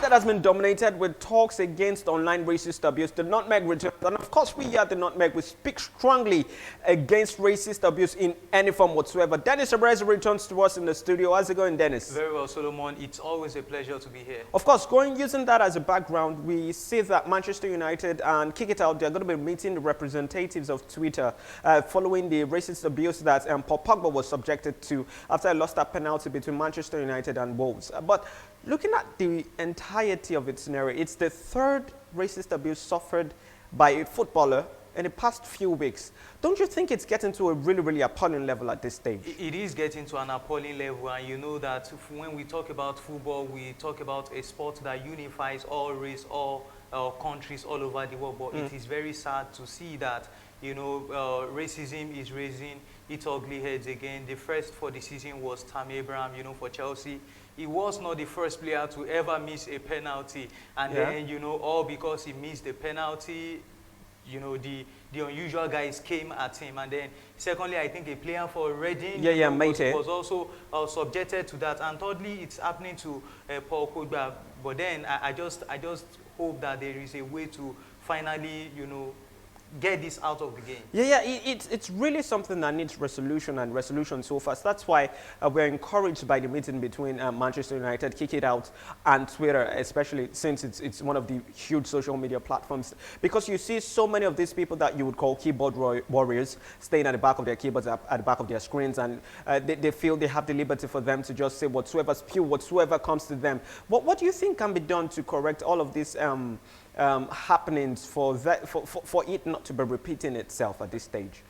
market has been dominated with talks against online racist abuse. The Nutmeg returns, and of course we here at the Nutmeg, we speak strongly against racist abuse in any form whatsoever. Dennis Abrez returns to us in the studio. How's it going, Dennis? Very well, Solomon. It's always a pleasure to be here. Of course, using that as a background, we see that Manchester United and Kick It Out, they're going to be meeting the representatives of Twitter following the racist abuse that Paul Pogba was subjected to after I lost that penalty between Manchester United and Wolves. But looking at the entirety of its scenario, it's the third racist abuse suffered by a footballer in the past few weeks. Don't you think it's getting to a really, really appalling level at this stage? It is getting to an appalling level, and you know that when we talk about football, we talk about a sport that unifies all race, all countries all over the world. But it is very sad to see that, you know, racism is raising its ugly heads again. The first for the season was Tammy Abraham, you know, for Chelsea. He was not the first player to ever miss a penalty. And then, you know, all because he missed the penalty, you know, the unusual guys came at him. And then, secondly, I think a player for Reading was also subjected to that. And thirdly, it's happening to Paul Pogba. But then, I just hope that there is a way to finally, you know, get this out of the game. It's really something that needs resolution, and resolution so fast. That's why we're encouraged by the meeting between Manchester United, Kick It Out, and Twitter, especially since it's one of the huge social media platforms. Because you see so many of these people that you would call keyboard warriors staying at the back of their keyboards, at the back of their screens, and they feel they have the liberty for them to just say whatsoever, spew whatsoever comes to them. What do you think can be done to correct all of these happenings for it not to be repeating itself at this stage?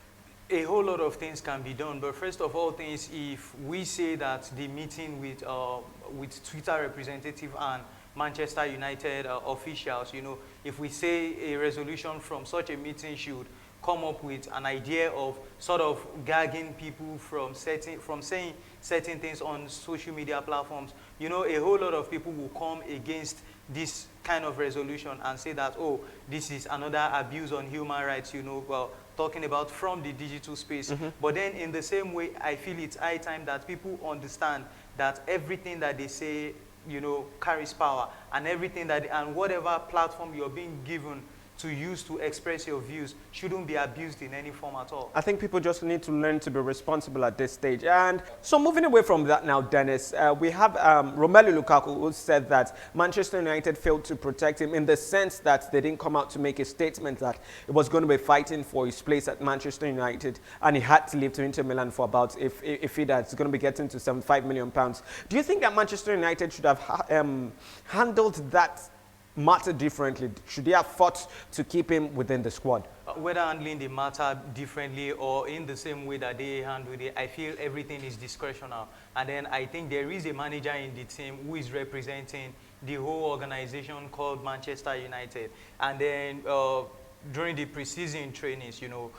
A whole lot of things can be done, but first of all things, if we say that the meeting with Twitter representative and Manchester United officials, you know, if we say a resolution from such a meeting should come up with an idea of sort of gagging people from saying certain things on social media platforms, you know, a whole lot of people will come against this kind of resolution and say that, oh, this is another abuse on human rights, you know, well, talking about from the digital space. But then in the same way, I feel it's high time that people understand that everything that they say, you know, carries power, and everything that, and whatever platform you're being given to use to express your views shouldn't be abused in any form at all. I think people just need to learn to be responsible at this stage. And so moving away from that now, Dennis, we have Romelu Lukaku, who said that Manchester United failed to protect him in the sense that they didn't come out to make a statement that it was going to be fighting for his place at Manchester United, and he had to leave to Inter Milan for about, if it's going to be getting to £75 million. Do you think that Manchester United should have handled that matter differently? Should they have fought to keep him within the squad? Whether handling the matter differently or in the same way that they handled it, I feel everything is discretional. And then I think there is a manager in the team who is representing the whole organization called Manchester United. And then during the preseason trainings, you know,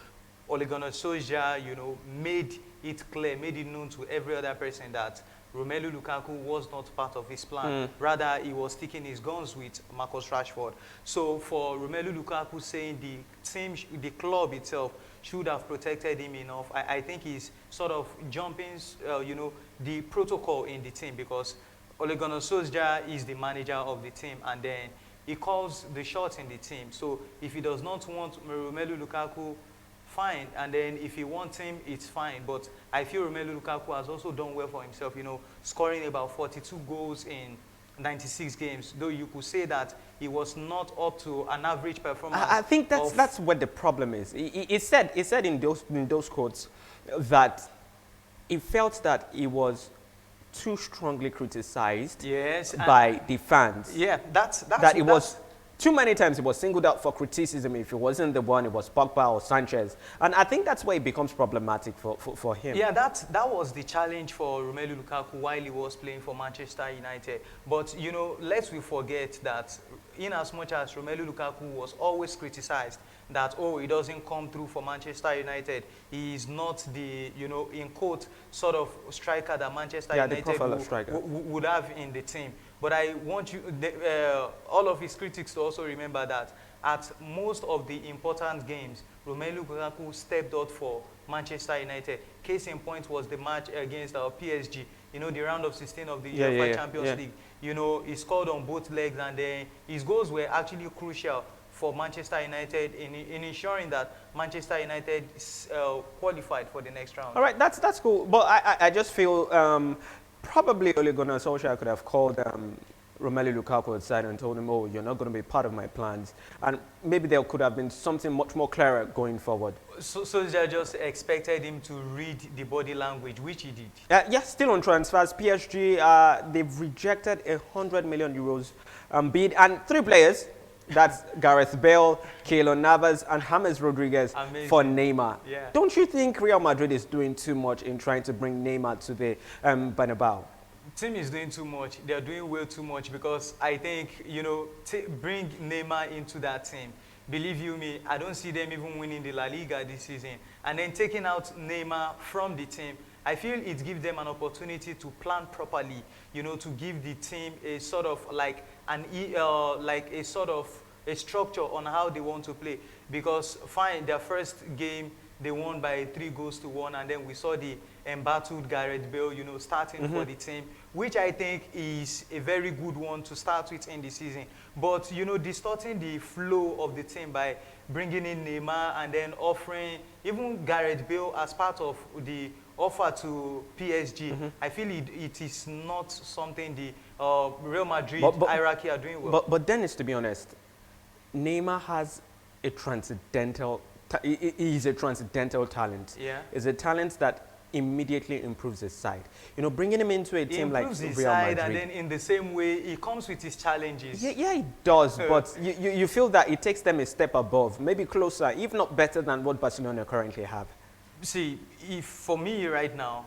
Ole Gunnar Solskjaer, you know, made it clear, made it known to every other person that Romelu Lukaku was not part of his plan. Rather, he was sticking his guns with Marcus Rashford. So for Romelu Lukaku saying the club itself should have protected him enough, I think he's sort of jumping, you know, the protocol in the team, because Ole Gunnar Solskjaer is the manager of the team, and then he calls the shots in the team. So if he does not want Romelu Lukaku, fine, and then if he wants him, it's fine. But I feel Romelu Lukaku has also done well for himself, you know, scoring about 42 goals in 96 games, though you could say that he was not up to an average performance. I think that's what the problem is. He said in those quotes that he felt that he was too strongly criticized by the fans. Yeah, that's too many times he was singled out for criticism. If it wasn't the one, it was Pogba or Sanchez. And I think that's where it becomes problematic for him. Yeah, that was the challenge for Romelu Lukaku while he was playing for Manchester United. But, you know, lest we forget that in as much as Romelu Lukaku was always criticized that, oh, he doesn't come through for Manchester United, he is not the, you know, in quote, sort of striker that Manchester United would have in the team. But I want you, all of his critics to also remember that at most of the important games, Romelu Lukaku stepped out for Manchester United. Case in point was the match against PSG, you know, the round of 16 of the Yeah, UEFA yeah, Champions yeah. League. You know, he scored on both legs, and then his goals were actually crucial for Manchester United in ensuring that Manchester United qualified for the next round. All right, that's cool. But I just feel probably Ole Gunnar Solskjaer could have called Romelu Lukaku aside and told him, "Oh, you're not going to be part of my plans," and maybe there could have been something much more clearer going forward. So they just expected him to read the body language, which he did. Yeah, still on transfers. PSG, they've rejected €100 million bid, and 3 players. That's Gareth Bale, Keylor Navas, and James Rodriguez for Neymar. Yeah. Don't you think Real Madrid is doing too much in trying to bring Neymar to the Bernabeu? Team is doing too much. They're doing way too much, because I think, you know, bring Neymar into that team. Believe you me, I don't see them even winning the La Liga this season. And then taking out Neymar from the team, I feel it gives them an opportunity to plan properly, you know, to give the team a sort of like a sort of a structure on how they want to play. Because fine, their first game they won by 3-1, and then we saw the embattled Gareth Bale, you know, starting for the team, which I think is a very good one to start with in the season. But, you know, distorting the flow of the team by bringing in Neymar and then offering even Gareth Bale as part of the offer to PSG, I feel it is not something the Real Madrid hierarchy are doing well. But Dennis, to be honest, Neymar has a transcendental. He is a transcendental talent. Yeah. It's a talent that immediately improves his side. You know, bringing him into a team like Real Madrid. He improves his Madrid, side, and then in the same way, he comes with his challenges. Yeah, he does, but you feel that it takes them a step above, maybe closer, if not better than what Barcelona currently have. See, for me right now,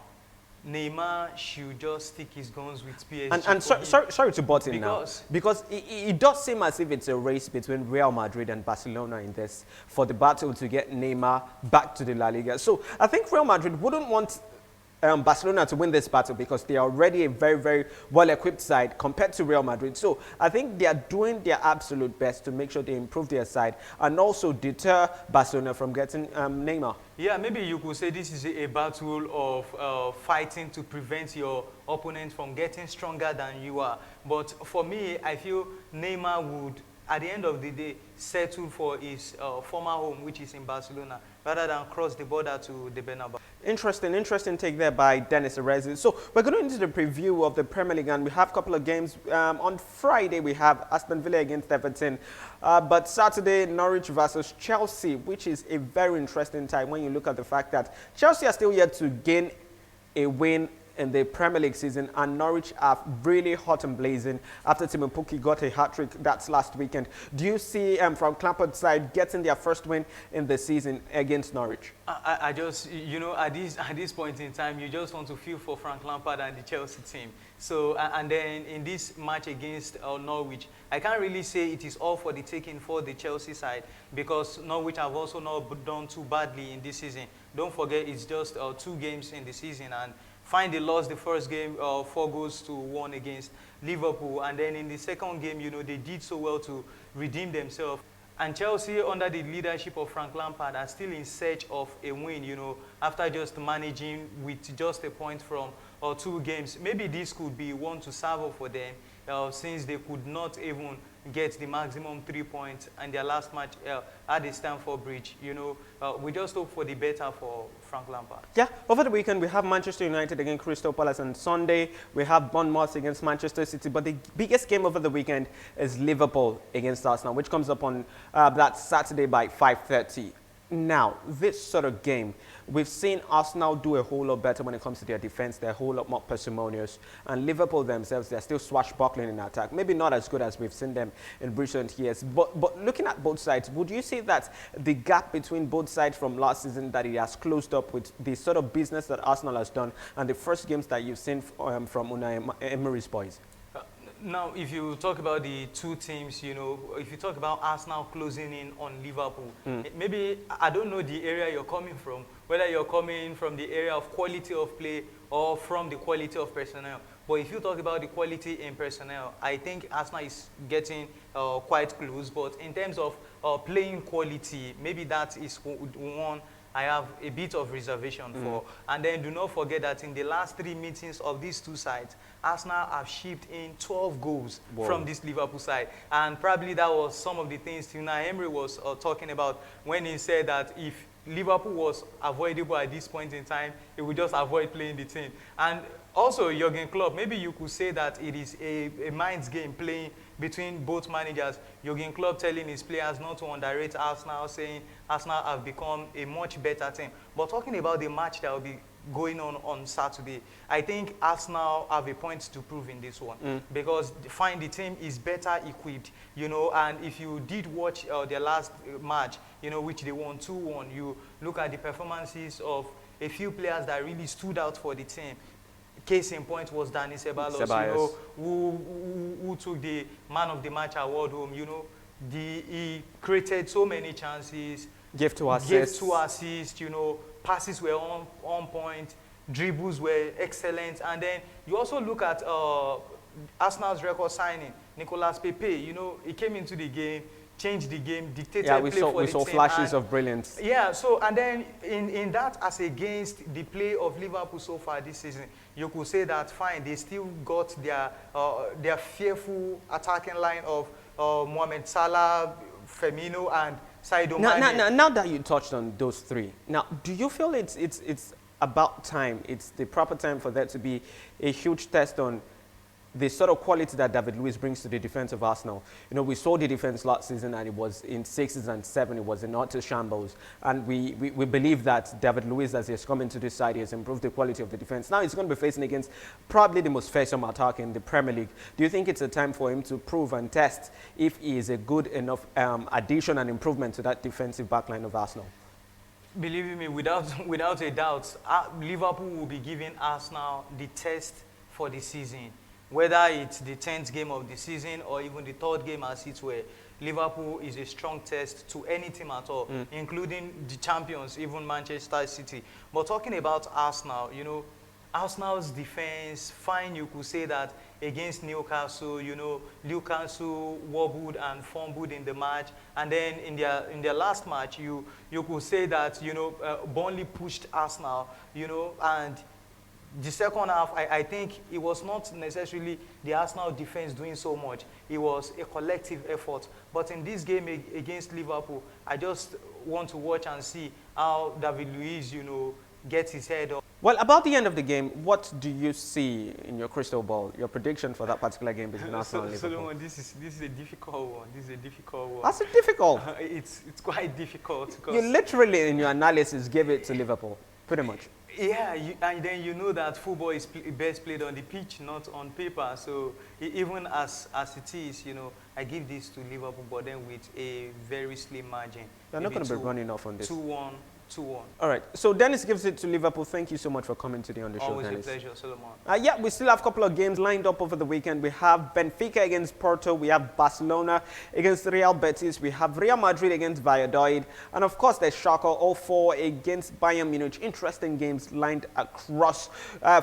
Neymar should just stick his guns with PSG. And sorry to butt in now, because it does seem as if it's a race between Real Madrid and Barcelona in this, for the battle to get Neymar back to the La Liga. So I think Real Madrid wouldn't want Barcelona to win this battle, because they are already a very, very well-equipped side compared to Real Madrid. So I think they are doing their absolute best to make sure they improve their side and also deter Barcelona from getting Neymar. Yeah, maybe you could say this is a battle of fighting to prevent your opponent from getting stronger than you are. But for me, I feel Neymar would, at the end of the day, settle for his former home, which is in Barcelona, rather than cross the border to the Bernabeu. Interesting take there by Dennis Arezzi. So we're going into the preview of the Premier League, and we have a couple of games. On Friday, we have Aston Villa against Everton. But Saturday, Norwich versus Chelsea, which is a very interesting time when you look at the fact that Chelsea are still yet to gain a win in the Premier League season, and Norwich are really hot and blazing after Timo Pukki got a hat-trick. That's last weekend. Do you see from Lampard's side getting their first win in the season against Norwich? I just, you know, at this point in time, you just want to feel for Frank Lampard and the Chelsea team. So, and then in this match against Norwich, I can't really say it is all for the taking for the Chelsea side, because Norwich have also not done too badly in this season. Don't forget, it's just 2 games in the season, and they lost the first game 4-1 against Liverpool, and then in the second game, you know, they did so well to redeem themselves. And Chelsea, under the leadership of Frank Lampard, are still in search of a win, you know, after just managing with just a point from 2 games. Maybe this could be one to serve for them, since they could not even get the maximum 3 points in their last match at the Stamford Bridge. You know, we just hope for the better for Frank Lampard. Yeah, over the weekend we have Manchester United against Crystal Palace, and Sunday we have Bournemouth against Manchester City. But the biggest game over the weekend is Liverpool against Arsenal, which comes up on that Saturday by 5:30. Now, this sort of game, we've seen Arsenal do a whole lot better when it comes to their defense. They're a whole lot more parsimonious. And Liverpool themselves, they're still swashbuckling in attack. Maybe not as good as we've seen them in recent years. But looking at both sides, would you say that the gap between both sides from last season, that it has closed up with the sort of business that Arsenal has done and the first games that you've seen from Unai Emery's boys? Now, if you talk about the 2 teams, you know, if you talk about Arsenal closing in on Liverpool, maybe, I don't know the area you're coming from, whether you're coming from the area of quality of play or from the quality of personnel. But if you talk about the quality in personnel, I think Arsenal is getting quite close. But in terms of playing quality, maybe that is one I have a bit of reservation for. And then do not forget that in the last 3 meetings of these two sides, Arsenal have shipped in 12 goals from this Liverpool side. And probably that was some of the things Unai Emery was talking about when he said that if Liverpool was avoidable at this point in time, he would just avoid playing the team. And also, Jurgen Klopp, maybe you could say that it is a mind's game playing between both managers. Jurgen Klopp telling his players not to underrate Arsenal, saying Arsenal have become a much better team. But talking about the match that will be going on Saturday, I think Arsenal have a point to prove in this one because the team is better equipped, you know, and if you did watch their last match, you know, which they won 2-1, you look at the performances of a few players that really stood out for the team. Case in point was Dani Ceballos, you know, who took the Man of the Match award home. You know, he created so many chances. Gave 2 assists. Gave 2 assists, you know, passes were on point, dribbles were excellent. And then you also look at Arsenal's record signing, Nicolas Pepe. You know, he came into the game, changed the game, dictated play for the team. We saw flashes of brilliance. Yeah, so, and then in that, as against the play of Liverpool so far this season, you could say that, fine, they still got their fearful attacking line of Mohamed Salah, Firmino, and Sadio Mane. Now that you touched on those 3, now, do you feel it's about time, it's the proper time for there to be a huge test on the sort of quality that David Luiz brings to the defense of Arsenal? You know, we saw the defense last season, and it was in 6s and 7s. It was in utter shambles. And we believe that David Luiz, as he has come into this side, he has improved the quality of the defense. Now he's going to be facing against probably the most fearsome attack in the Premier League. Do you think it's a time for him to prove and test if he is a good enough addition and improvement to that defensive backline of Arsenal? Believe me, without a doubt, Liverpool will be giving Arsenal the test for the season. Whether it's the 10th game of the season or even the 3rd game as it were, Liverpool is a strong test to any team at all, including the champions, even Manchester City. But talking about Arsenal, you know, Arsenal's defense, fine, you could say that against Newcastle, you know, Newcastle wobbled and fumbled in the match. And then in their last match, you could say that, you know, Burnley pushed Arsenal, you know, and the second half, I think it was not necessarily the Arsenal defense doing so much. It was a collective effort. But in this game against Liverpool, I just want to watch and see how David Luiz, you know, gets his head up. Well, about the end of the game, what do you see in your crystal ball, your prediction for that particular game between Arsenal and Liverpool? Solomon, this is a difficult one. This is a difficult one. That's difficult. It's quite difficult. You literally, in your analysis, gave it to Liverpool, pretty much. Yeah, and then you know that football is best played on the pitch, not on paper. So even as it is, you know, I give this to Liverpool, but then with a very slim margin. You're not going to be running off on this. 2-1. All right. So Dennis gives it to Liverpool. Thank you so much for coming today on the show, Always Dennis. a pleasure, Solomon. Yeah, we still have a couple of games lined up over the weekend. We have Benfica against Porto. We have Barcelona against Real Betis. We have Real Madrid against Valladolid. And of course, there's Schalke 04 against Bayern Munich. Interesting games lined across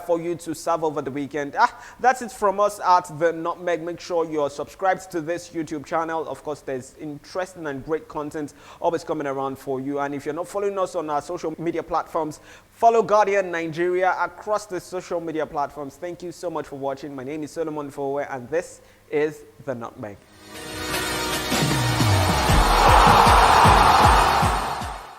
for you to serve over the weekend. That's it from us at The Nutmeg. Make sure you're subscribed to this YouTube channel. Of course, there's interesting and great content always coming around for you. And if you're not following us on our social media platforms, follow Guardian Nigeria across the social media platforms. Thank you so much for watching. My name is Solomon Fowe, and this is The Nutmeg.